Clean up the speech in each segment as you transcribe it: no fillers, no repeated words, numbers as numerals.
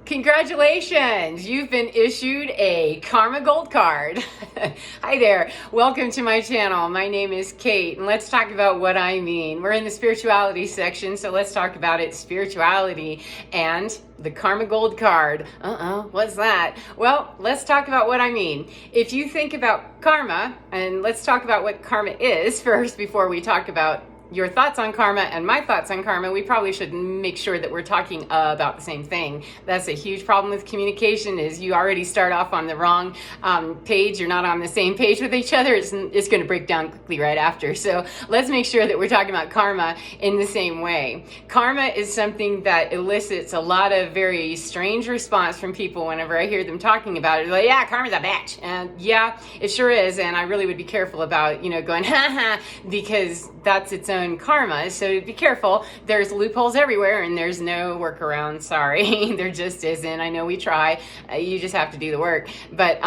Congratulations! You've been issued a Karma Gold card. Hi there. Welcome to my channel. My name is Kate, and let's talk about what I mean. We're in the spirituality section, so let's talk about it. Spirituality and the Karma Gold card. What's that? Well, let's talk about what I mean. If you think about karma, and let's talk about what karma is first before we talk about your thoughts on karma and my thoughts on karma. We probably should make sure that we're talking about the same thing. That's a huge problem with communication, is you already start off on the wrong page. You're not on the same page with each other. It's going to break down quickly right after. So let's make sure that we're talking about karma in the same way. Karma is something that elicits a lot of very strange response from people whenever I hear them talking about it. They're like, yeah, karma's a bitch. And yeah, it sure is. And I really would be careful about, going, because that's its own karma. So be careful. There's loopholes everywhere and there's no workaround. Sorry. There just isn't. I know we try. You just have to do the work. But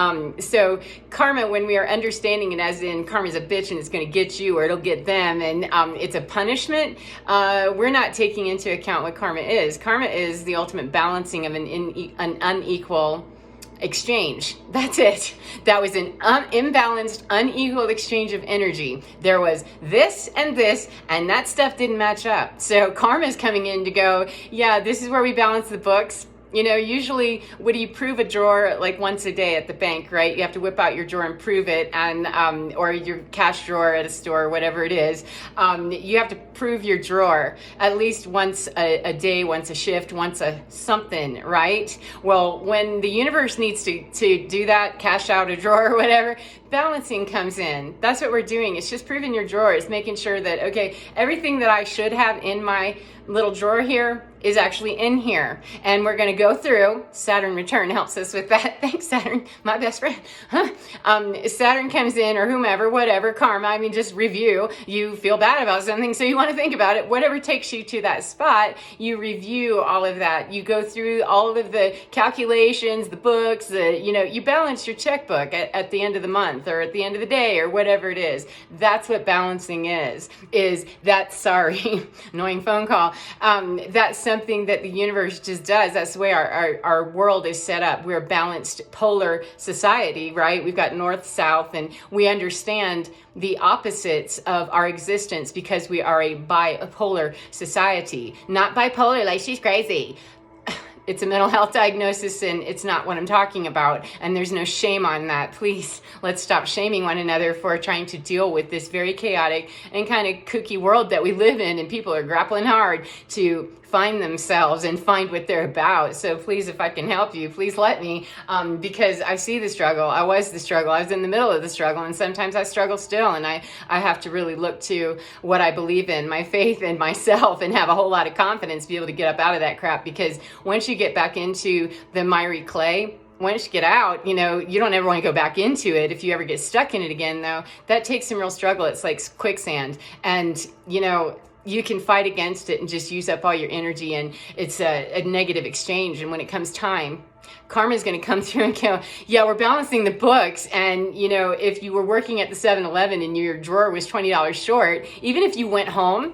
so karma, when we are understanding it as in karma's a bitch and it's going to get you or it'll get them, and it's a punishment, we're not taking into account what karma is. Karma is the ultimate balancing of an unequal exchange. That's it. That was an imbalanced, unequal exchange of energy. There was this, and that stuff didn't match up. So karma is coming in to go, yeah, this is where we balance the books. Usually, what do you prove a drawer like once a day at the bank, right? You have to whip out your drawer and prove it, and or your cash drawer at a store, whatever it is. You have to prove your drawer at least once a day, once a shift, once a something, right? Well, when the universe needs to do that, cash out a drawer or whatever, balancing comes in. That's what we're doing. It's just proving your drawer. It's making sure that, okay, everything that I should have in my little drawer here is actually in here. And we're going to go through. Saturn return helps us with that. Thanks, Saturn, my best friend. Saturn comes in, or whomever, whatever, karma. Just review. You feel bad about something, so you want to think about it. Whatever takes you to that spot, you review all of that. You go through all of the calculations, the books, you balance your checkbook at the end of the month or at the end of the day or whatever it is. That's what balancing is that, sorry, annoying phone call. That's something that the universe just does. That's the way our world is set up. We're a balanced polar society, right? We've got north, south, and we understand the opposites of our existence because we are a bipolar society. Not bipolar like she's crazy. It's a mental health diagnosis, and it's not what I'm talking about. And there's no shame on that. Please, let's stop shaming one another for trying to deal with this very chaotic and kind of kooky world that we live in. And people are grappling hard to find themselves and find what they're about. So please, if I can help you, please let me, because I see the struggle. I was the struggle. I was in the middle of the struggle, and sometimes I struggle still. And I have to really look to what I believe in, my faith in myself, and have a whole lot of confidence to be able to get up out of that crap. Because once you get back into the miry clay, once you get out, you don't ever want to go back into it. If you ever get stuck in it again, though, that takes some real struggle. It's like quicksand. And, you can fight against it and just use up all your energy, and it's a negative exchange. And when it comes time, karma is going to come through and go, yeah, we're balancing the books. And, if you were working at the 7-Eleven and your drawer was $20 short, even if you went home,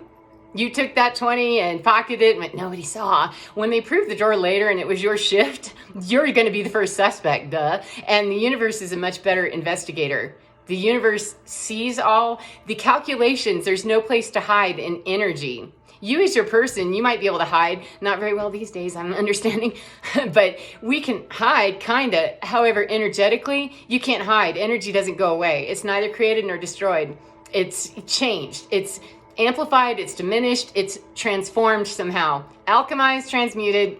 you took that 20 and pocketed it and went, nobody saw. When they proved the drawer later and it was your shift, you're going to be the first suspect, duh. And the universe is a much better investigator. The universe sees all the calculations. There's no place to hide in energy. You as your person, you might be able to hide. Not very well these days, I'm understanding. But we can hide, kind of. However, energetically, you can't hide. Energy doesn't go away. It's neither created nor destroyed. It's changed. It's amplified. It's diminished. It's transformed somehow. Alchemized, transmuted,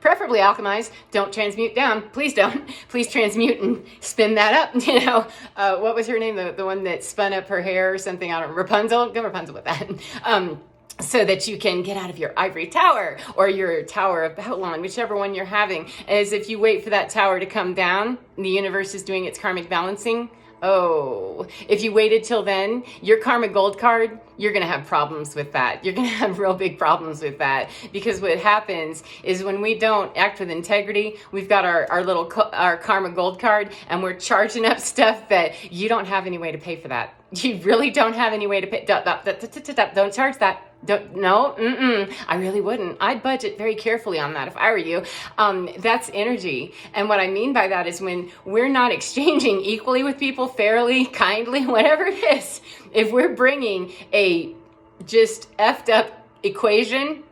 preferably alchemize. Don't transmute down. Please don't. Please transmute and spin that up. What was her name? The one that spun up her hair or something. I don't know. Rapunzel. Go Rapunzel with that. So that you can get out of your ivory tower or your tower of Babylon, whichever one you're having. As if you wait for that tower to come down, the universe is doing its karmic balancing. Oh, if you waited till then, your Karma Gold card, you're going to have problems with that. You're going to have real big problems with that, because what happens is when we don't act with integrity, we've got our Karma Gold card, and we're charging up stuff that you don't have any way to pay for that. You really don't have any way to pay. Don't charge that. No, I really wouldn't. I'd budget very carefully on that if I were you. That's energy. And what I mean by that is when we're not exchanging equally with people, fairly, kindly, whatever it is, if we're bringing a just effed up equation,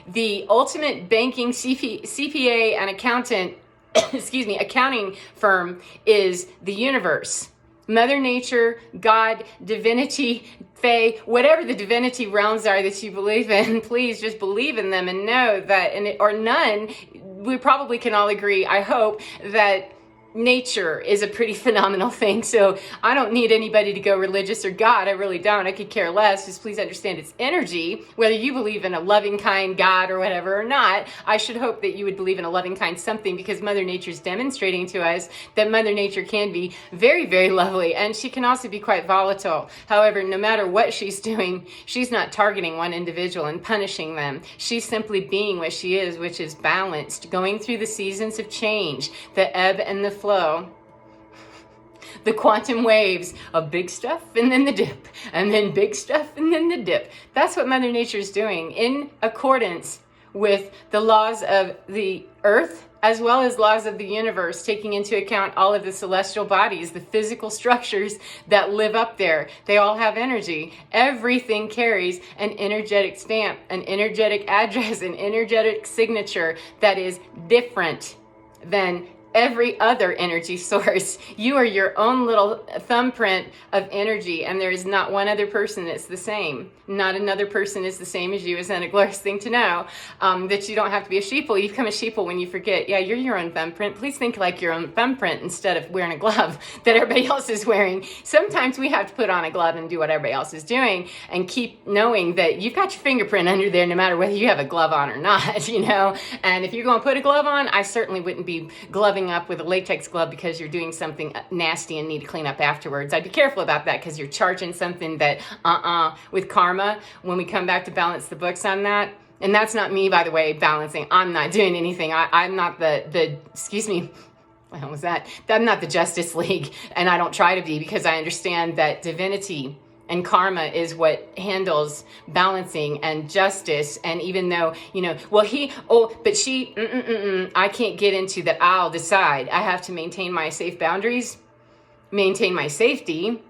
the ultimate banking CPA and accountant, accounting firm is the universe. Mother Nature, God, divinity, Fae, whatever the divinity realms are that you believe in, please just believe in them and know that, or none, we probably can all agree, I hope, that nature is a pretty phenomenal thing. So I don't need anybody to go religious or God. I really don't. I could care less. Just please understand it's energy. Whether you believe in a loving, kind God or whatever or not, I should hope that you would believe in a loving, kind something, because Mother Nature is demonstrating to us that Mother Nature can be very, very lovely, and she can also be quite volatile. However, no matter what she's doing, she's not targeting one individual and punishing them. She's simply being what she is, which is balanced, going through the seasons of change, the ebb and the flow, the quantum waves of big stuff and then the dip, and then big stuff and then the dip. That's what Mother Nature is doing in accordance with the laws of the earth as well as laws of the universe, taking into account all of the celestial bodies, the physical structures that live up there. They all have energy. Everything carries an energetic stamp, an energetic address, an energetic signature that is different than every other energy source. You are your own little thumbprint of energy, and there is not one other person that's the same. Not another person is the same as you. Isn't that a glorious thing to know? That you don't have to be a sheeple. You become a sheeple when you forget, yeah, you're your own thumbprint. Please think like your own thumbprint instead of wearing a glove that everybody else is wearing. Sometimes we have to put on a glove and do what everybody else is doing, and keep knowing that you've got your fingerprint under there no matter whether you have a glove on or not, you know? And if you're going to put a glove on, I certainly wouldn't be gloving up with a latex glove because you're doing something nasty and need to clean up afterwards. I'd be careful about that, because you're charging something that, with karma, when we come back to balance the books on that. And that's not me, by the way, balancing. I'm not doing anything. I'm not excuse me, what was that? I'm not the Justice League, and I don't try to be, because I understand that divinity and karma is what handles balancing and justice. And even though, I can't get into that. I'll decide. I have to maintain my safe boundaries, maintain my safety,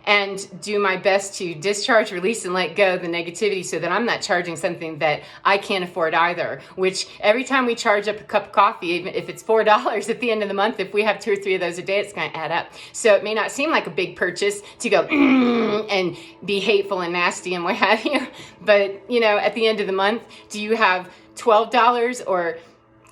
and do my best to discharge, release, and let go of the negativity, so that I'm not charging something that I can't afford either. Which every time we charge up a cup of coffee, even if it's $4 at the end of the month, if we have 2 or 3 of those a day, it's going to add up. So it may not seem like a big purchase to go and be hateful and nasty and what have you. But, at the end of the month, do you have $12 or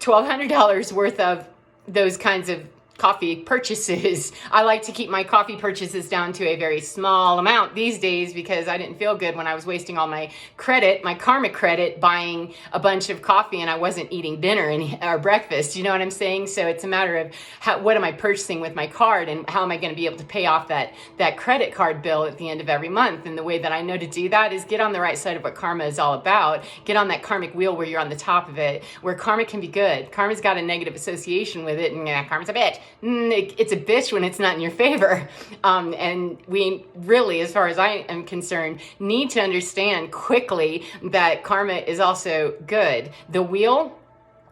$1,200 worth of those kinds of coffee purchases? I like to keep my coffee purchases down to a very small amount these days, because I didn't feel good when I was wasting all my credit, my karma credit, buying a bunch of coffee, and I wasn't eating dinner or breakfast. You know what I'm saying? So it's a matter of what am I purchasing with my card, and how am I going to be able to pay off that credit card bill at the end of every month? And the way that I know to do that is get on the right side of what karma is all about. Get on that karmic wheel where you're on the top of it, where karma can be good. Karma's got a negative association with it, and karma's a bitch. It's a bitch when it's not in your favor. And we really, as far as I am concerned, need to understand quickly that karma is also good. The wheel,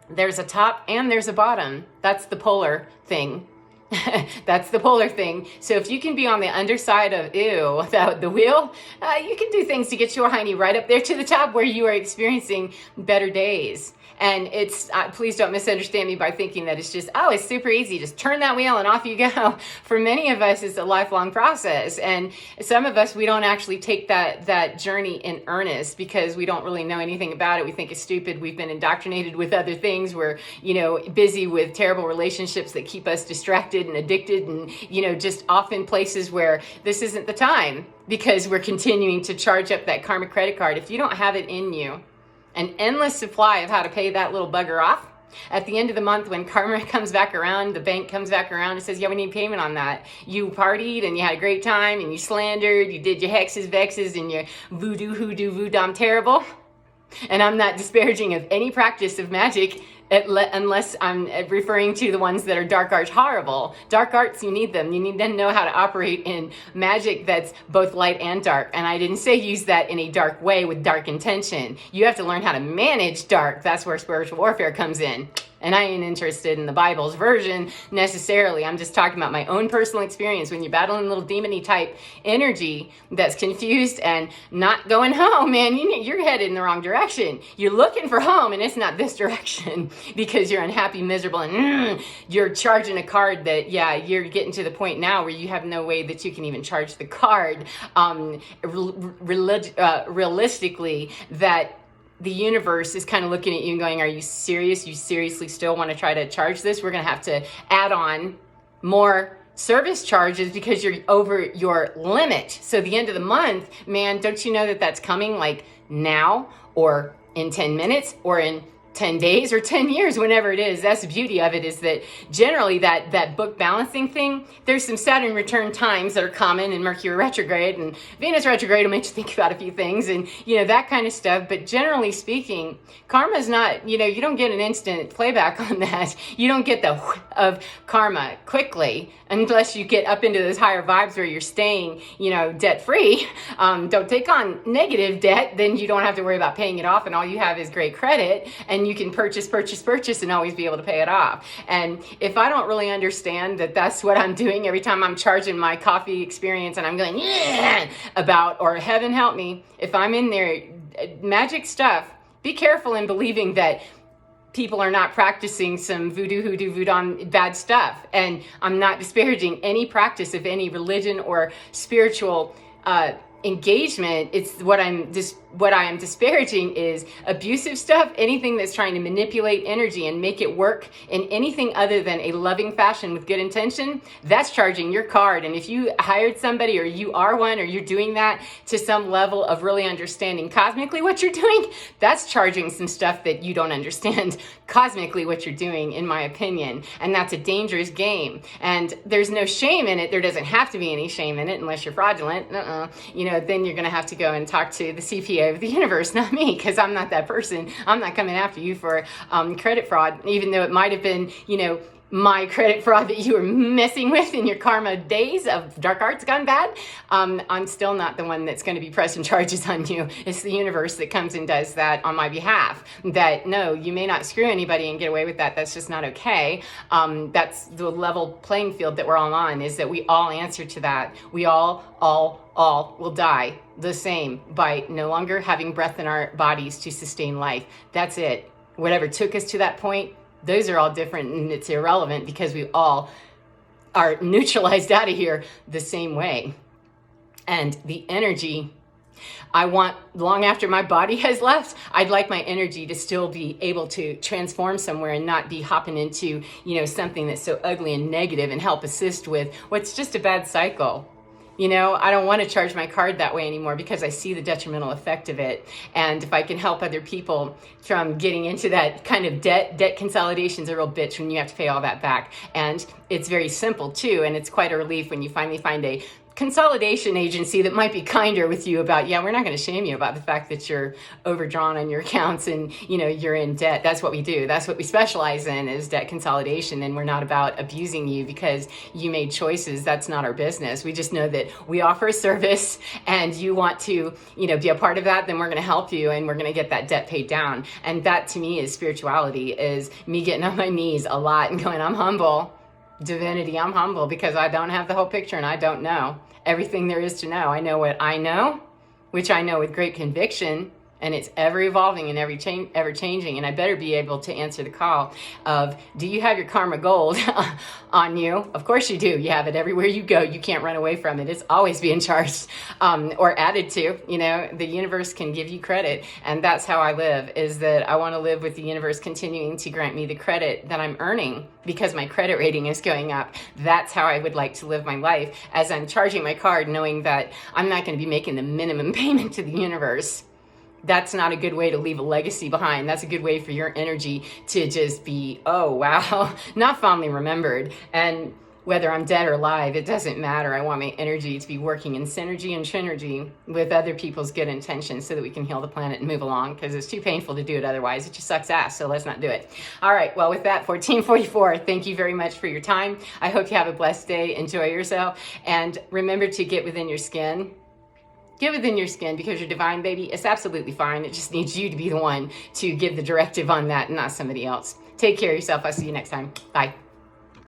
there's a top and there's a bottom. That's the polar thing. That's the polar thing. So if you can be on the underside of the wheel, you can do things to get your hiney right up there to the top, where you are experiencing better days. And it's, please don't misunderstand me by thinking that it's just, it's super easy. Just turn that wheel and off you go. For many of us, it's a lifelong process. And some of us, we don't actually take that journey in earnest, because we don't really know anything about it. We think it's stupid. We've been indoctrinated with other things. We're, busy with terrible relationships that keep us distracted and addicted, and, just off in places where this isn't the time, because we're continuing to charge up that karma credit card. If you don't have it in you, an endless supply of how to pay that little bugger off, at the end of the month, when karma comes back around, the bank comes back around and says, yeah, we need payment on that. You partied and you had a great time and you slandered, you did your hexes, vexes, and your voodoo, hoodoo, voodoo, terrible. And I'm not disparaging of any practice of magic Unless I'm referring to the ones that are dark arts horrible. Dark arts, you need them. You need to know how to operate in magic that's both light and dark. And I didn't say use that in a dark way with dark intention. You have to learn how to manage dark. That's where spiritual warfare comes in. And I ain't interested in the Bible's version necessarily. I'm just talking about my own personal experience. When you're battling a little demon-y type energy that's confused and not going home, man, you're headed in the wrong direction. You're looking for home and it's not this direction because you're unhappy, miserable, and you're charging a card that, yeah, you're getting to the point now where you have no way that you can even charge the card realistically, that the universe is kind of looking at you and going, are you serious? You seriously still want to try to charge this? We're going to have to add on more service charges because you're over your limit. So the end of the month, man, don't you know that that's coming like now or in 10 minutes or in 10 days or 10 years, whenever it is? That's the beauty of it, is that generally that book balancing thing, there's some Saturn return times that are common, and Mercury retrograde and Venus retrograde will make you think about a few things and, that kind of stuff. But generally speaking, karma is not, you don't get an instant playback on that. You don't get the of karma quickly unless you get up into those higher vibes where you're staying, debt free. Don't take on negative debt, then you don't have to worry about paying it off, and all you have is great credit, and you can purchase and always be able to pay it off. And if I don't really understand that that's what I'm doing every time I'm charging my coffee experience and I'm going, yeah, about, or heaven help me, if I'm in there, magic stuff, be careful in believing that people are not practicing some voodoo bad stuff. And I'm not disparaging any practice of any religion or spiritual engagement. It's what I am disparaging is abusive stuff, anything that's trying to manipulate energy and make it work in anything other than a loving fashion with good intention. That's charging your card. And if you hired somebody, or you are one, or you're doing that to some level of really understanding cosmically what you're doing, that's charging some stuff that you don't understand cosmically what you're doing, in my opinion. And that's a dangerous game. And there's no shame in it. There doesn't have to be any shame in it unless you're fraudulent. Then you're going to have to go and talk to the CPA of the universe, not me, because I'm not that person. I'm not coming after you for credit fraud, even though it might have been, my credit fraud that you were messing with in your karma days of dark arts gone bad. I'm still not the one that's going to be pressing charges on you. It's the universe that comes and does that on my behalf. That, no, you may not screw anybody and get away with that. That's just not okay. That's the level playing field that we're all on, is that we all answer to that. We all will die the same by no longer having breath in our bodies to sustain life. That's it. Whatever took us to that point, those are all different, and it's irrelevant because we all are neutralized out of here the same way. And the energy I want, long after my body has left, I'd like my energy to still be able to transform somewhere and not be hopping into, something that's so ugly and negative, and help assist with what's just a bad cycle. I don't want to charge my card that way anymore because I see the detrimental effect of it. And if I can help other people from getting into that kind of debt consolidation's a real bitch when you have to pay all that back. And it's very simple too. And it's quite a relief when you finally find a consolidation agency that might be kinder with you about, we're not going to shame you about the fact that you're overdrawn on your accounts and, you're in debt. That's what we do. That's what we specialize in, is debt consolidation. And we're not about abusing you because you made choices. That's not our business. We just know that we offer a service, and you want to, be a part of that, then we're going to help you, and we're going to get that debt paid down. And that to me is spirituality, is me getting on my knees a lot and going, I'm humble. Divinity, I'm humble because I don't have the whole picture, and I don't know everything there is to know. I know what I know, which I know with great conviction, and it's ever evolving and ever changing. And I better be able to answer the call of, do you have your karma gold on you? Of course you do. You have it everywhere you go. You can't run away from it. It's always being charged or added to. The universe can give you credit. And that's how I live, is that I want to live with the universe continuing to grant me the credit that I'm earning because my credit rating is going up. That's how I would like to live my life, as I'm charging my card, knowing that I'm not going to be making the minimum payment to the universe. That's not a good way to leave a legacy behind. That's a good way for your energy to just be, oh, wow, not fondly remembered. And whether I'm dead or alive, it doesn't matter. I want my energy to be working in synergy and synergy with other people's good intentions so that we can heal the planet and move along, because it's too painful to do it otherwise. It just sucks ass, so let's not do it. All right, well, with that, 1444, thank you very much for your time. I hope you have a blessed day. Enjoy yourself. And remember to get within your skin. Get within your skin, because you're divine, baby. It's absolutely fine. It just needs you to be the one to give the directive on that and not somebody else. Take care of yourself. I'll see you next time. Bye.